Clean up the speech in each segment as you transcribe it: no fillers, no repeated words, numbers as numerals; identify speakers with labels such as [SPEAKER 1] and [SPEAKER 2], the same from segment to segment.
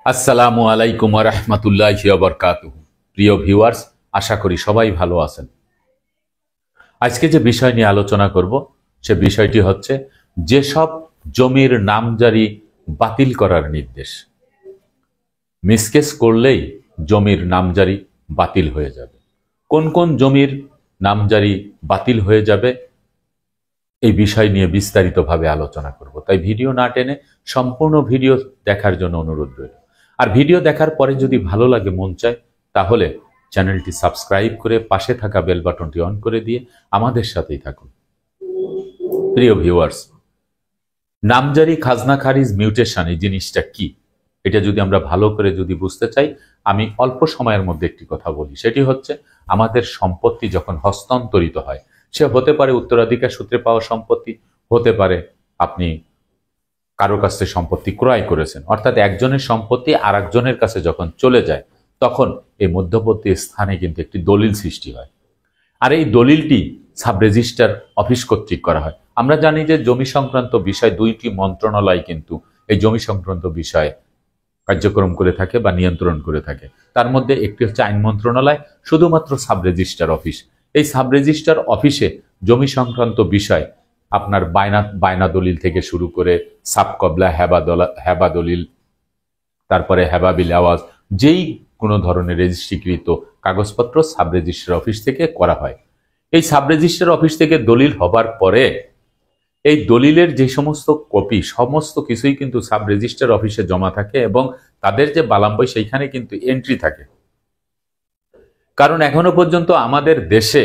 [SPEAKER 1] আসসালামু আলাইকুম ওয়া রাহমাতুল্লাহি ওয়া বারাকাতুহু। প্রিয় ভিউয়ার্স, আশা করি সবাই ভালো আছেন। আজকে যে বিষয় নিয়ে আলোচনা করব সে বিষয়টি হচ্ছে যেসব জমির নামজারি বাতিল করার নির্দেশ। মিসকেস করলেই জমির নামজারি বাতিল হয়ে যাবে। কোন কোন জমির নামজারি বাতিল হয়ে যাবে এই বিষয় নিয়ে বিস্তারিতভাবে আলোচনা করব। তাই ভিডিও না টেনে সম্পূর্ণ ভিডিও দেখার জন্য অনুরোধ রইল। আর ভিডিও দেখার পরে যদি ভালো লাগে, মন চায়, তাহলে চ্যানেলটি সাবস্ক্রাইব করে পাশে থাকা বেল বাটনটি অন করে দিয়ে আমাদের সাথেই থাকুন। প্রিয় ভিউয়ার্স, নামজারি, খাজনা খারিজ, মিউটেশন এই জিনিসটা কি, এটা যদি আমরা ভালো করে যদি বুঝতে চাই, আমি অল্প সময়ের মধ্যে একটি কথা বলি। সেটি হচ্ছে আমাদের সম্পত্তি যখন হস্তান্তরিত হয়, সে হতে পারে উত্তরাধিকার সূত্রে পাওয়া সম্পত্তি, হতে পারে আপনি কারো কাছ থেকে সম্পত্তি ক্রয় করেছেন, অর্থাৎ একজনের সম্পত্তি আর একজনের কাছে যখন চলে যায় তখন এই মধ্যবর্তী স্থানে কিন্তু একটি দলিল সৃষ্টি হয়। আর এই দলিলটি সাব রেজিস্ট্রার অফিস কর্তৃক করা হয়। আমরা জানি যে জমি সংক্রান্ত বিষয় দুইটি মন্ত্রণালয় কিন্তু এই জমি সংক্রান্ত বিষয়ে কার্যক্রম করে থাকে বা নিয়ন্ত্রণ করে থাকে। তার মধ্যে একটি হচ্ছে আইন মন্ত্রণালয়, শুধুমাত্র সাব রেজিস্ট্রার অফিস। এই সাব রেজিস্ট্রার অফিসে জমি সংক্রান্ত বিষয় আপনার বায়না দলিল থেকে শুরু করে সাব কবলা, হেবা দলিল, তারপরে হেবা বিল আওয়াজ, যেই কোনো ধরনের রেজিস্ট্রিকৃত কাগজপত্র সাব রেজিস্ট্রার অফিস থেকে করা হয়। এই সাব রেজিস্ট্রার অফিস থেকে দলিল হবার পরে এই দলিলের যে সমস্ত কপি, সমস্ত কিছুই কিন্তু সাব রেজিস্ট্রার অফিসে জমা থাকে এবং তাদের যে বালাম বই সেইখানে কিন্তু এন্ট্রি থাকে। কারণ এখনো পর্যন্ত আমাদের দেশে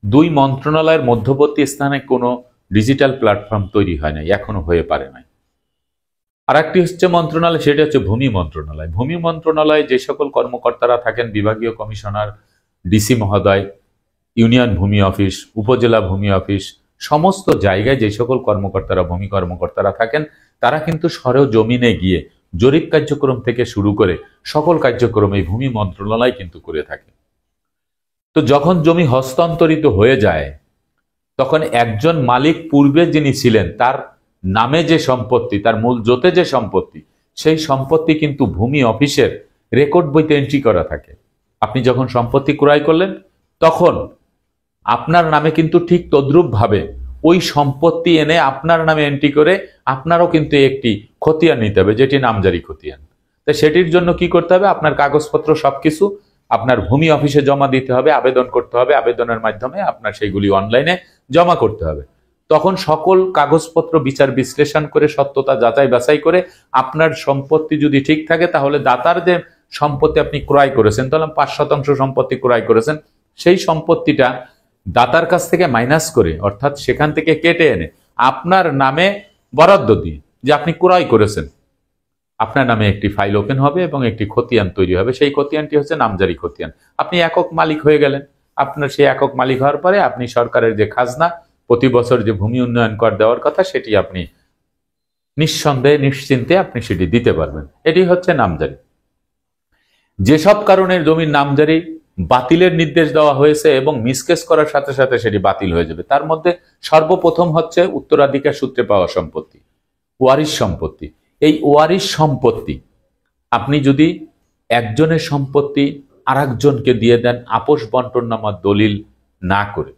[SPEAKER 1] দুই মন্ত্রণালয়ের মধ্যবর্তী স্থানে কোনো ডিজিটাল প্ল্যাটফর্ম তৈরি হয় নাই, এখনো হয়ে পারে নাই। আর একটি হচ্ছে মন্ত্রণালয়, সেটা হচ্ছে ভূমি মন্ত্রণালয়। ভূমি মন্ত্রণালয়ে যে সকল কর্মকর্তারা থাকেন, বিভাগীয় কমিশনার, ডিসি মহোদয়, ইউনিয়ন ভূমি অফিস, উপজেলা ভূমি অফিস, সমস্ত জায়গায় যে সকল কর্মকর্তারা, ভূমি কর্মকর্তারা থাকেন, তারা কিন্তু সরেজমিনে গিয়ে জরিপ কার্যক্রম থেকে শুরু করে সকল কার্যক্রম এই ভূমি মন্ত্রণালয় কিন্তু করে থাকে। তো যখন জমি হস্তান্তরিত হয়ে যায় তখন একজন মালিক পূর্বে যিনি ছিলেন তার নামে যে সম্পত্তি, তার মূল জোতে যে সম্পত্তি, সেই সম্পত্তি কিন্তু ভূমি অফিসের রেকর্ড বইতে এন্ট্রি করা থাকে। আপনি যখন সম্পত্তি ক্রয় করলেন তখন আপনার নামে কিন্তু ঠিক তদ্রূপভাবে ওই সম্পত্তি এনে আপনার নামে এন্ট্রি করে আপনারও কিন্তু একটি খতিয়ান নিতে হবে, যেটি নামজারি খতিয়ান। তো সেটির জন্য কি করতে হবে? আপনার কাগজপত্র সবকিছু আপনার ভূমি অফিসে জমা দিতে হবে, আবেদন করতে হবে। আবেদনের মাধ্যমে আপনার সেইগুলি অনলাইনে জমা করতে হবে। তখন সকল কাগজপত্র বিচার বিশ্লেষণ করে সত্যতা যাচাই বাছাই করে আপনার সম্পত্তি যদি ঠিক থাকে, তাহলে দাতার যে সম্পত্তি আপনি ক্রয় করেছেন, তাহলে 5% সম্পত্তি ক্রয় করেছেন, সেই সম্পত্তিটা দাতার কাছ থেকে মাইনাস করে, অর্থাৎ সেখান থেকে কেটে এনে আপনার নামে বরাদ্দ দিয়ে যে আপনি ক্রয় করেছেন, আপনার নামে একটি ফাইল ওপেন হবে এবং একটি খতিয়ান তৈরি হবে। সেই খতিয়ানটি হচ্ছে নামজারি খতিয়ান। আপনি একক মালিক হয়ে গেলেন। আপনার সেই একক মালিক হওয়ার পরে আপনি সরকারের যে খাজনা, প্রতি বছর যে ভূমি উন্নয়ন কর দেওয়ার কথা, সেটি আপনি নিঃসন্দেহে নিশ্চিন্তে আপনি সেটি দিতে পারবেন। এটি হচ্ছে নামজারি। যেসব কারণে জমির নামজারি বাতিলের নির্দেশ দেওয়া হয়েছে এবং মিসকেস করার সাথে সাথে সেটি বাতিল হয়ে যাবে, তার মধ্যে সর্বপ্রথম হচ্ছে উত্তরাধিকার সূত্রে পাওয়া সম্পত্তি, ওয়ারিশ সম্পত্তি। এই ওয়ারিশ সম্পত্তি আপনি যদি একজনের সম্পত্তি আর একজনকে দিয়ে দেন আপোষ বন্টননামা দলিল না করে,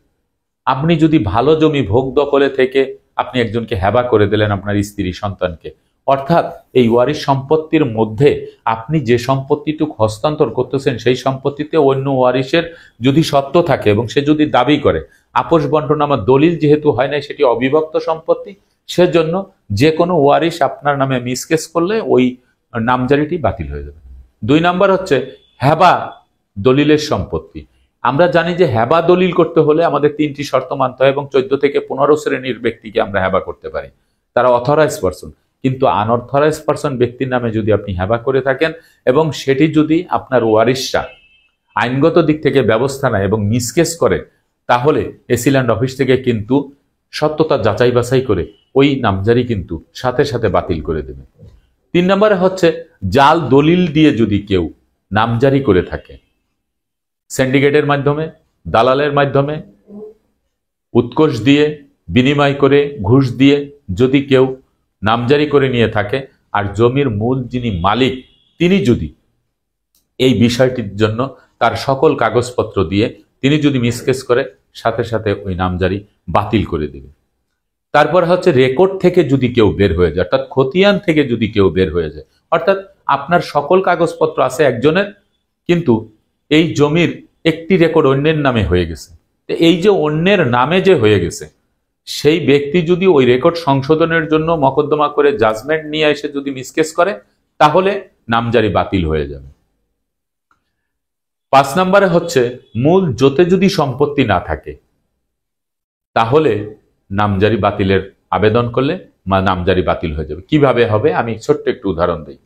[SPEAKER 1] আপনি যদি ভালো জমি ভোগ দখলে থেকে আপনি একজনকে হেবা করে দিলেন আপনার স্ত্রী সন্তানকে, অর্থাৎ এই ওয়ারিশ সম্পত্তির মধ্যে আপনি যে সম্পত্তিটুকু হস্তান্তর করতেছেন সেই সম্পত্তিতে অন্য ওয়ারিশের যদি সত্ত্ব থাকে এবং সে যদি দাবি করে, আপোষ বন্টননামা দলিল যেহেতু হয় নাই, সেটি অবিভক্ত সম্পত্তি, সেজন্য যে কোনো ওয়ারিশ আপনার নামে মিসকেস করলে ওই নামজারিটি বাতিল হয়ে যাবে। 2 নম্বর হচ্ছে হেবা দলিলের সম্পত্তি। আমরা জানি যে হেবা দলিল করতে হলে আমাদের 3টি শর্ত মানতে হয় এবং 14 থেকে 15 শ্রেণীর ব্যক্তিকে আমরা হেবা করতে পারি, তারা অথরাইজ পারসন। কিন্তু আনঅথরাইজ পারসন ব্যক্তির নামে যদি আপনি হেবা করে থাকেন এবং সেটি যদি আপনার ওয়ারিশরা আইনগত দিক থেকে ব্যবস্থা নেয় এবং মিসকেস করে, তাহলে এসিল্যান্ড অফিস থেকে কিন্তু সত্যতা যাচাই বাছাই করে ওই নামজারি কিন্তু সাথে সাথে বাতিল করে দেবে। 3 নম্বরে হচ্ছে জাল দলিল দিয়ে যদি কেউ নামজারি করে থাকে, সিন্ডিকেটের মাধ্যমে, দালালের মাধ্যমে, উৎকোষ দিয়ে, বিনিময় করে, ঘুষ দিয়ে যদি কেউ নামজারি করে নিয়ে থাকে, আর জমির মূল যিনি মালিক তিনি যদি এই বিষয়টির জন্য তার সকল কাগজপত্র দিয়ে তিনি যদি মিসকেস করে, সাথে সাথে ওই নামজারি বাতিল করে দেবে। তারপর হচ্ছে রেকর্ড থেকে যদি কেউ বের হয়ে যায়, অর্থাৎ খতিয়ান থেকে যদি কেউ বের হয়ে যায়, অর্থাৎ আপনার সকল কাগজপত্র আছে একজনের, কিন্তু এই জমির একটি রেকর্ড অন্যের নামে হয়ে গেছে, এই যে অন্যের নামে যে হয়ে গেছে, সেই ব্যক্তি যদি ওই রেকর্ড সংশোধনের জন্য মকদ্দমা করে জাজমেন্ট নিয়ে এসে যদি মিসকেস করে, তাহলে নামজারি বাতিল হয়ে যাবে। 5 নম্বরে হচ্ছে মূল জোতে যদি সম্পত্তি না থাকে, তাহলে নামজারি বাতিলের আবেদন করলে নামজারি বাতিল হয়ে যাবে। কিভাবে হবে আমি ছোট্ট একটু উদাহরণ দিই।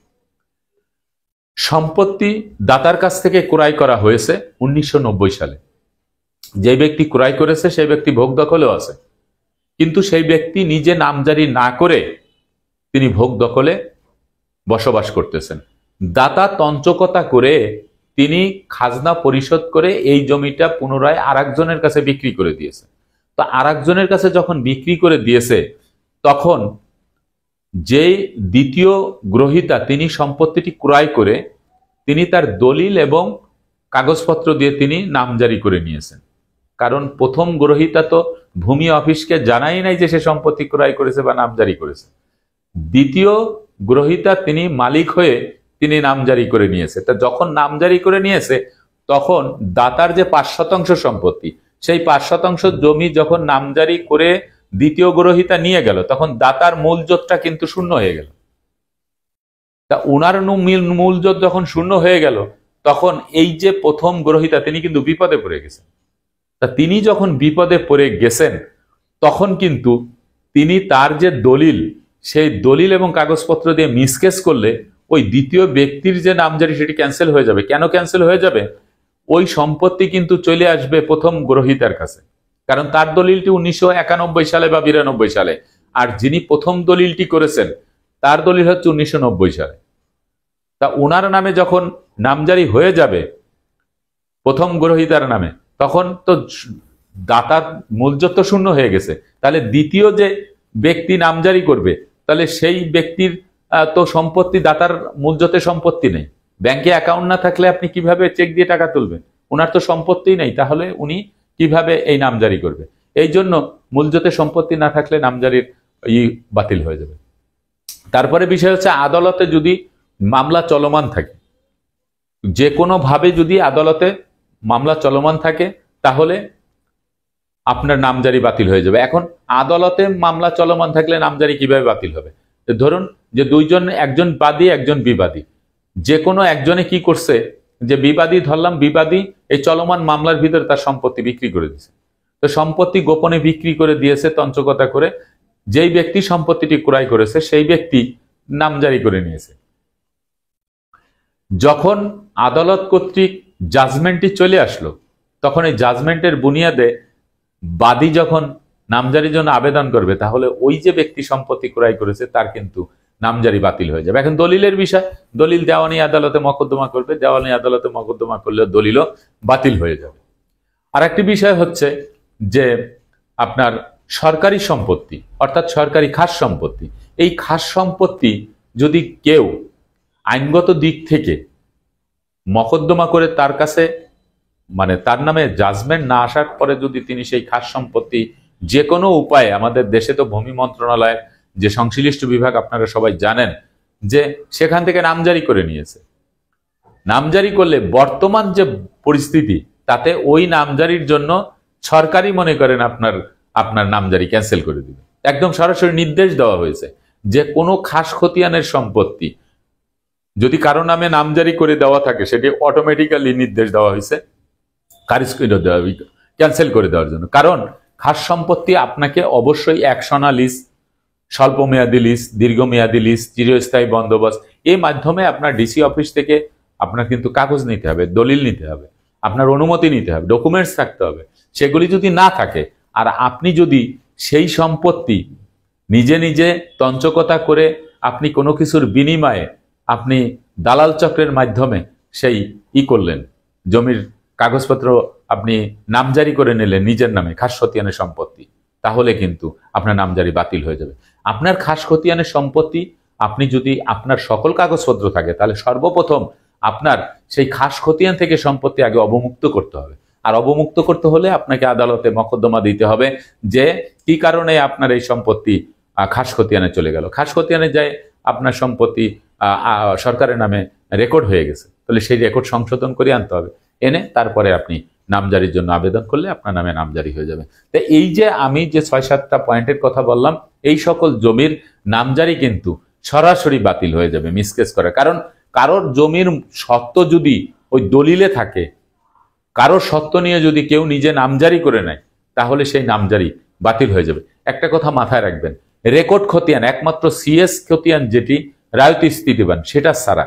[SPEAKER 1] সম্পত্তি দাতার কাছ থেকে ক্রয় করা হয়েছে 1990 সালে। যে ব্যক্তি ক্রয় করেছে সেই ব্যক্তি ভোগ দখলেও আছে, কিন্তু সেই ব্যক্তি নিজে নামজারি না করে তিনি ভোগ দখলে বসবাস করতেছেন। দাতা তঞ্চকতা করে তিনি খাজনা পরিশোধ করে এই জমিটা পুনরায় আরেকজনের কাছে বিক্রি করে দিয়েছে। তো আরেকজনের কাছে যখন বিক্রি করে দিয়েছে, তখন যে দ্বিতীয় গ্রহীতা তিনি সম্পত্তিটি ক্রয় করে তিনি তার দলিল এবং কাগজপত্র দিয়ে তিনি নামজারি করে নিয়েছেন। কারণ প্রথম গ্রহীতা তো ভূমি অফিসকে জানাই নাই যে সে সম্পত্তি ক্রয় করেছে বা নামজারি করেছে। দ্বিতীয় গ্রহীতা তিনি মালিক হয়ে তিনি নামজারি করে নিয়েছে। তা যখন নামজারি করে নিয়েছে, তখন দাতার যে 5% সম্পত্তি, সেই 5% জমি যখন নামজারি করে দ্বিতীয় গ্রহীতা নিয়ে গেল, তখন দাতার মূল জোতটা কিন্তু শূন্য হয়ে গেল। তা উনার মূল জোত যখন শূন্য হয়ে গেল, তখন এই যে প্রথম গ্রহীতা তিনি কিন্তু বিপদে পড়ে গেছেন। তা তিনি যখন বিপদে পড়ে গেছেন, তখন কিন্তু তিনি তার যে দলিল, সেই দলিল এবং কাগজপত্র দিয়ে মিসকেস করলে ওই দ্বিতীয় ব্যক্তির যে নামজারি সেটি ক্যান্সেল হয়ে যাবে। কেন ক্যান্সেল হয়ে যাবে? ওই সম্পত্তি কিন্তু চলে আসবে প্রথম গ্রহীতার কাছে, কারণ তার দলিলটি 1991 সালে বা 92 সালে, আর যিনি প্রথম দলিলটি করেছেন তার দলিল হচ্ছে 1990 সালে। তা ওনার নামে যখন নামজারি হয়ে যাবে প্রথম গ্রহীতার নামে, তখন তো দাতার মূলজত তো শূন্য হয়ে গেছে। তাহলে দ্বিতীয় যে ব্যক্তি নামজারি করবে, তাহলে সেই ব্যক্তির তো সম্পত্তি দাতার মূলজতে সম্পত্তি নেই। ব্যাংকে অ্যাকাউন্ট না থাকলে আপনি কিভাবে চেক দিয়ে টাকা তুলবেন? ওনার তো সম্পত্তি নেই, তাহলে উনি কিভাবে এই নামজারি করবে? এই জন্য মূলজতে সম্পত্তি না থাকলে নামজারির বাতিল হয়ে যাবে। তারপরে বিষয় হচ্ছে আদালতে যদি মামলা চলমান থাকে, যে কোনো ভাবে যদি আদালতে মামলা চলমান থাকে, তাহলে আপনার নামজারি বাতিল হয়ে যাবে। এখন আদালতে মামলা চলমান থাকলে নামজারি কিভাবে বাতিল হবে? ধরুন যে দুইজন, একজন বাদী একজন বিবাদী, যে কোনো একজনে কি করছে, যে বিবাদী ধরলাম, বিবাদী এই চলমান মামলার ভিতরে তার সম্পত্তি বিক্রি করে দিয়েছে। তো সম্পত্তি গোপনে বিক্রি করে দিয়েছে তঞ্চকতা করে, যেই ব্যক্তি সম্পত্তিটি ক্রয় করেছে সেই ব্যক্তি নামজারি করে নিয়েছে। যখন আদালত কর্তৃক জাজমেন্টটি চলে আসলো, তখন এই জাজমেন্টের বুনিয়াদে বাদী যখন নামজারির জন্য আবেদন করবে, তাহলে ওই যে ব্যক্তি সম্পত্তি ক্রয় করেছে তার কিন্তু নামজারি বাতিল হয়ে যাবে। এখন দলিলের বিষয়, দলিল দেওয়ানি আদালতে মকদ্দমা করবে, দেওয়ানি আদালতে মকদ্দমা করলে দলিলও বাতিল হয়ে যাবে। আর একটি বিষয় হচ্ছে যে আপনার সরকারি সম্পত্তি, অর্থাৎ সরকারি খাস সম্পত্তি, এই খাস সম্পত্তি যদি কেউ আইনগত দিক থেকে মকদ্দমা করে তার কাছে, মানে তার নামে জাজমেন্ট না আসার পরে যদি তিনি সেই খাস সম্পত্তি যে কোনো উপায়ে, আমাদের দেশে তো ভূমি মন্ত্রণালয়ের যে সংশ্লিষ্ট বিভাগ আপনারা সবাই জানেন, যে সেখান থেকে নামজারি করে নিয়েছে। নামজারি করলে বর্তমান যে পরিস্থিতি, তাতে ওই নামজারির জন্য সরকারই মনে করেন আপনার নামজারি ক্যান্সেল করে দিবে। একদম সরাসরি নির্দেশ দেওয়া হয়েছে যে কোনো খাস খতিয়ানের সম্পত্তি যদি কারো নামে নামজারি করে দেওয়া থাকে, সেটি অটোমেটিক্যালি নির্দেশ দেওয়া হয়েছে খারিজ করে দেওয়া, ক্যান্সেল করে দেওয়ার জন্য। কারণ খাস সম্পত্তি আপনাকে অবশ্যই একশনা লিজ, স্বল্পমেয়াদী লিজ, দীর্ঘমেয়াদী লিজ, চিরস্থায়ী বন্দোবস্ত, এই মাধ্যমে আপনার ডিসি অফিস থেকে আপনার কিন্তু কাগজ নিতে হবে, দলিল নিতে হবে, আপনার অনুমতি নিতে হবে, ডকুমেন্টস থাকতে হবে। সেগুলি যদি না থাকে, আর আপনি যদি সেই সম্পত্তি নিজে নিজে তঞ্চকতা করে আপনি কোনো কিছুর বিনিময়ে আপনি দালাল চক্রের মাধ্যমে সেই করলেন, জমির কাগজপত্র আপনি নামজারি করে নিলেন নিজের নামে খাস খতিয়ানের সম্পত্তি, তাহলে কিন্তু আপনার নামজারি বাতিল হয়ে যাবে। আপনার খাস খতিয়ানের সম্পত্তি আপনি যদি আপনার সকল কাগজপত্র থাকে তাহলে সর্বপ্রথম আপনার সেই খাস খতিয়ান থেকে সম্পত্তি আগে অবমুক্ত করতে হবে। আর অবমুক্ত করতে হলে আপনাকে আদালতে মকদ্দমা দিতে হবে যে কি কারণে আপনার এই সম্পত্তি খাস খতিয়ানে চলে গেল। খাস খতিয়ানে যায় আপনার সম্পত্তি সরকারের নামে রেকর্ড হয়ে গেছে, তাহলে সেই রেকর্ড সংশোধন করে আনতে হবে, এনে তারপরে আপনি নামজারির জন্য আবেদন করলে আপনার নামে নামজারি হয়ে যাবে। তো এই যে আমি যে 6-7টা পয়েন্টের কথা বললাম, এই সকল জমির নামজারি কিন্তু সরাসরি বাতিল হয়ে যাবে মিসকেস করে। কারণ কারোর জমির সত্ত্ব যদি ওই দলিলে থাকে, কারোর সত্ত্ব নিয়ে যদি কেউ নিজে নামজারি করে নেয়, তাহলে সেই নামজারি বাতিল হয়ে যাবে। একটা কথা মাথায় রাখবেন, রেকর্ড খতিয়ান একমাত্র সিএস খতিয়ান যেটি রায়ত স্থিতিবান সেটা ছাড়া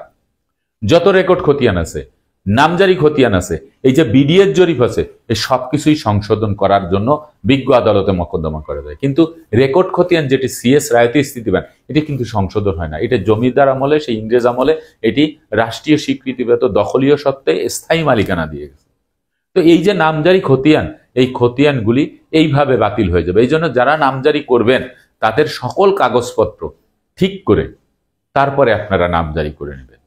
[SPEAKER 1] যত রেকর্ড খতিয়ান আছে, নামজারি খতিয়ান আছে, এই যে বিডিএর জরিপ আছে, এই সবকিছুই সংশোধন করার জন্য বিজ্ঞ আদালতে মকদ্দমা করা যায়। কিন্তু রেকর্ড খতিয়ান যেটি সিএস রায়ত স্থিতিবান, এটি কিন্তু সংশোধন হয় না। এটা জমিদার আমলে, সেই ইংরেজ আমলে এটি রাষ্ট্রীয় স্বীকৃতিগত দখলীয় সত্ত্বে স্থায়ী মালিকানা দিয়ে গেছে। তো এই যে নামজারি খতিয়ান, এই খতিয়ানগুলি এইভাবে বাতিল হয়ে যাবে। এই জন্য যারা নামজারি করবেন তাদের সকল কাগজপত্র ঠিক করে তারপরে আপনারা নামজারি করে নেবেন।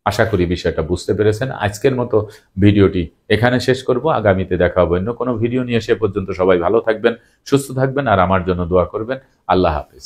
[SPEAKER 1] আশা করি বিষয়টা বুঝতে পেরেছেন। আজকের মতো ভিডিওটি এখানে শেষ করব। আগামীতে দেখা হবে অন্য কোনো ভিডিও নিয়ে। সে পর্যন্ত সবাই ভালো থাকবেন, সুস্থ থাকবেন, আর আমার জন্য দোয়া করবেন। আল্লাহ হাফেজ।